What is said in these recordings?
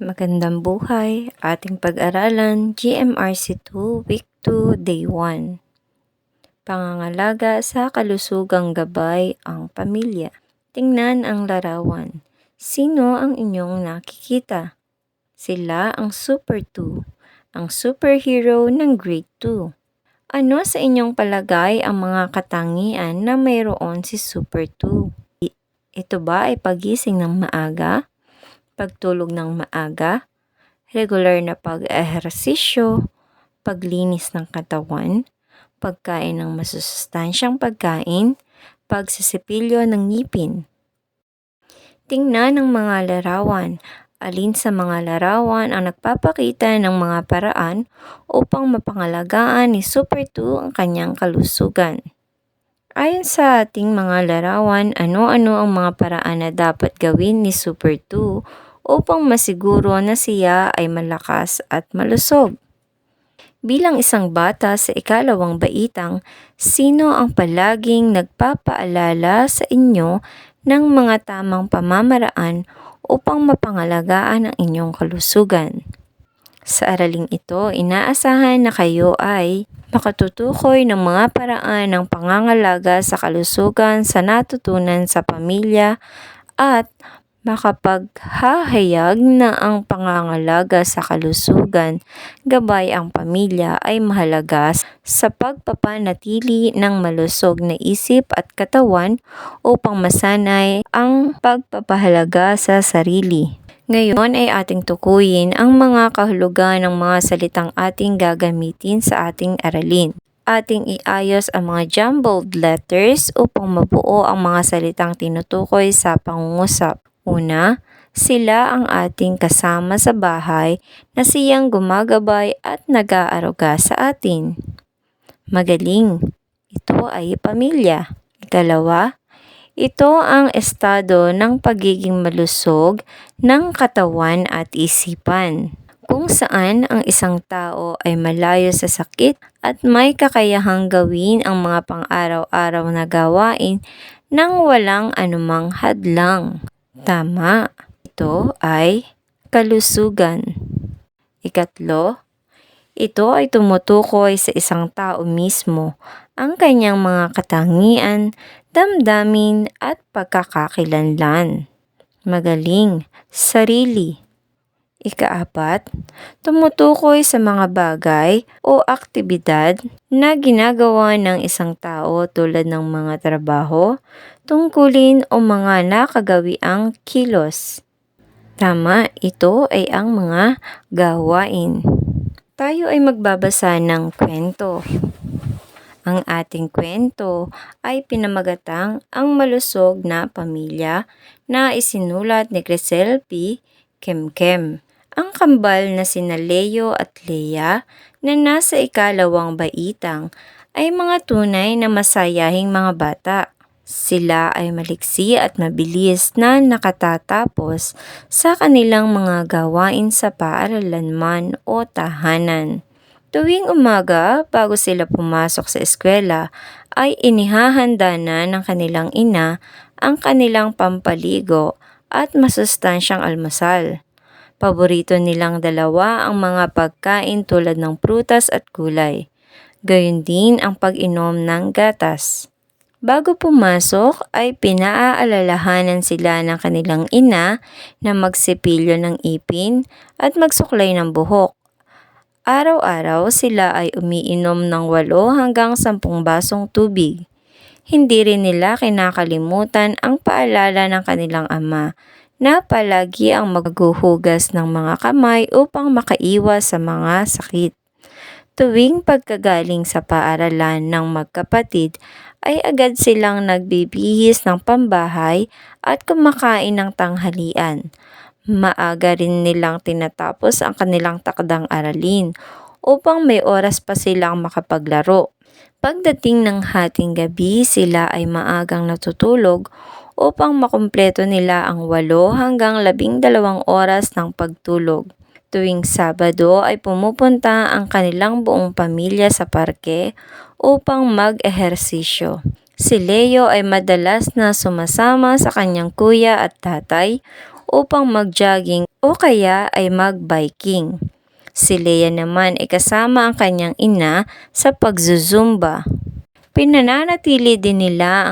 Magandang buhay, ating pag-aralan GMRC2 Week 2 Day 1. Pangangalaga sa kalusugang gabay ang pamilya. Tingnan ang larawan. Sino ang inyong nakikita? Sila ang Super 2, ang superhero ng Grade 2. Ano sa inyong palagay ang mga katangian na mayroon si Super 2? Ito ba ay pagising ng maaga? Pagtulog ng maaga, regular na pag-ehersisyo, paglinis ng katawan, pagkain ng masusustansyang pagkain, pagsisipilyo ng ngipin. Tingnan ang mga larawan. Alin sa mga larawan ang nagpapakita ng mga paraan upang mapangalagaan ni Super 2 ang kanyang kalusugan? Ayon sa ating mga larawan, ano-ano ang mga paraan na dapat gawin ni Super 2 upang masiguro na siya ay malakas at malusog? Bilang isang bata sa ikalawang baitang, sino ang palaging nagpapaalala sa inyo ng mga tamang pamamaraan upang mapangalagaan ang inyong kalusugan? Sa araling ito, inaasahan na kayo ay makatutukoy ng mga paraan ng pangangalaga sa kalusugan sa natutunan sa pamilya at makapaghahayag na ang pangangalaga sa kalusugan gabay ang pamilya ay mahalaga sa pagpapanatili ng malusog na isip at katawan upang masanay ang pagpapahalaga sa sarili. Ngayon ay ating tukuyin ang mga kahulugan ng mga salitang ating gagamitin sa ating aralin. Ating iayos ang mga jumbled letters upang mabuo ang mga salitang tinutukoy sa pangungusap. Una, sila ang ating kasama sa bahay na siyang gumagabay at nag-aaruga sa atin. Magaling. Ito ay pamilya. Ikalawa, ito ang estado ng pagiging malusog ng katawan at isipan, kung saan ang isang tao ay malayo sa sakit at may kakayahang gawin ang mga pang-araw-araw na gawain nang walang anumang hadlang. Tama, ito ay kalusugan. Ikatlo, ito ay tumutukoy sa isang tao mismo, ang kanyang mga katangian, damdamin at pagkakakilanlan. Magaling, sarili. Ikaapat, tumutukoy sa mga bagay o aktibidad na ginagawa ng isang tao tulad ng mga trabaho, tungkulin o mga nakagawiang kilos. Tama, ito ay ang mga gawain. Tayo ay magbabasa ng kwento. Ang ating kwento ay pinamagatang Ang Malusog na Pamilya na isinulat ni Crisel P. Kemkem. Ang kambal na sina Leo at Leia na nasa ikalawang baitang ay mga tunay na masayahing mga bata. Sila ay maliksi at mabilis na nakatatapos sa kanilang mga gawain sa paaralan man o tahanan. Tuwing umaga, bago sila pumasok sa eskwela, ay inihahanda na ng kanilang ina ang kanilang pampaligo at masustansyang almusal. Paborito nilang dalawa ang mga pagkain tulad ng prutas at gulay. Gayon din ang pag-inom ng gatas. Bago pumasok ay pinaaalalahanan sila ng kanilang ina na magsipilyo ng ipin at magsuklay ng buhok. Araw-araw sila ay umiinom ng 8 hanggang 10 basong tubig. Hindi rin nila kinakalimutan ang paalala ng kanilang ama na palagi ang maghuhugas ng mga kamay upang makaiwas sa mga sakit. Tuwing pagkagaling sa paaralan ng magkapatid ay agad silang nagbibihis ng pambahay at kumakain ng tanghalian. Maaga rin nilang tinatapos ang kanilang takdang aralin upang may oras pa silang makapaglaro. Pagdating ng hating gabi, sila ay maagang natutulog upang makumpleto nila ang 8 hanggang 12 oras ng pagtulog. Tuwing Sabado ay pumupunta ang kanilang buong pamilya sa parke upang mag-ehersisyo. Si Leo ay madalas na sumasama sa kanyang kuya at tatay upang mag-jogging o kaya ay mag-biking. Si Leia naman ay kasama ang kanyang ina sa pagzuzumba. Pinananatili din nila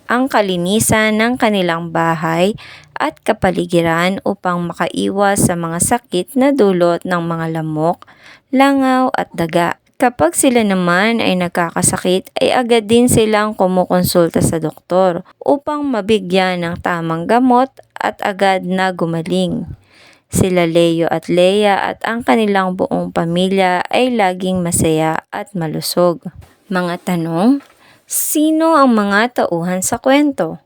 ang kalinisan ng kanilang bahay at kapaligiran upang makaiwas sa mga sakit na dulot ng mga lamok, langaw at daga. Kapag sila naman ay nagkakasakit ay agad din silang kumukonsulta sa doktor upang mabigyan ng tamang gamot at agad na gumaling. Sila Leo at Leia at ang kanilang buong pamilya ay laging masaya at malusog. Mga tanong: sino ang mga tauhan sa kwento?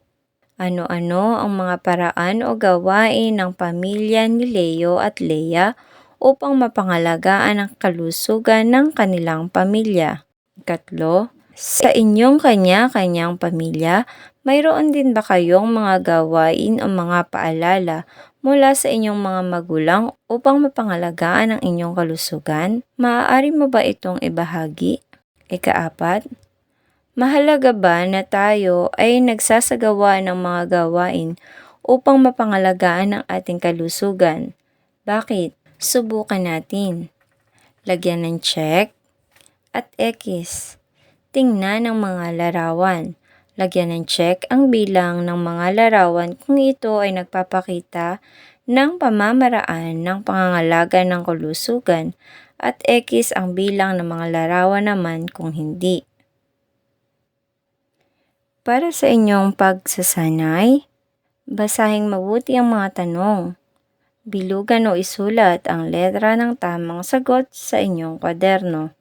Ano-ano ang mga paraan o gawain ng pamilya ni Leo at Leia upang mapangalagaan ang kalusugan ng kanilang pamilya? Ikatlo, sa inyong kanya-kanyang pamilya, mayroon din ba kayong mga gawain o mga paalala mula sa inyong mga magulang upang mapangalagaan ang inyong kalusugan? Maaari mo ba itong ibahagi? Ikaapat, mahalaga ba na tayo ay nagsasagawa ng mga gawain upang mapangalagaan ang ating kalusugan? Bakit? Subukan natin. Lagyan ng check at X. Tingnan ang mga larawan. Lagyan ng check ang bilang ng mga larawan kung ito ay nagpapakita ng pamamaraan ng pangangalaga ng kalusugan at X ang bilang ng mga larawan naman kung hindi. Para sa inyong pagsasanay, basahing mabuti ang mga tanong. Bilugan o isulat ang letra ng tamang sagot sa inyong kwaderno.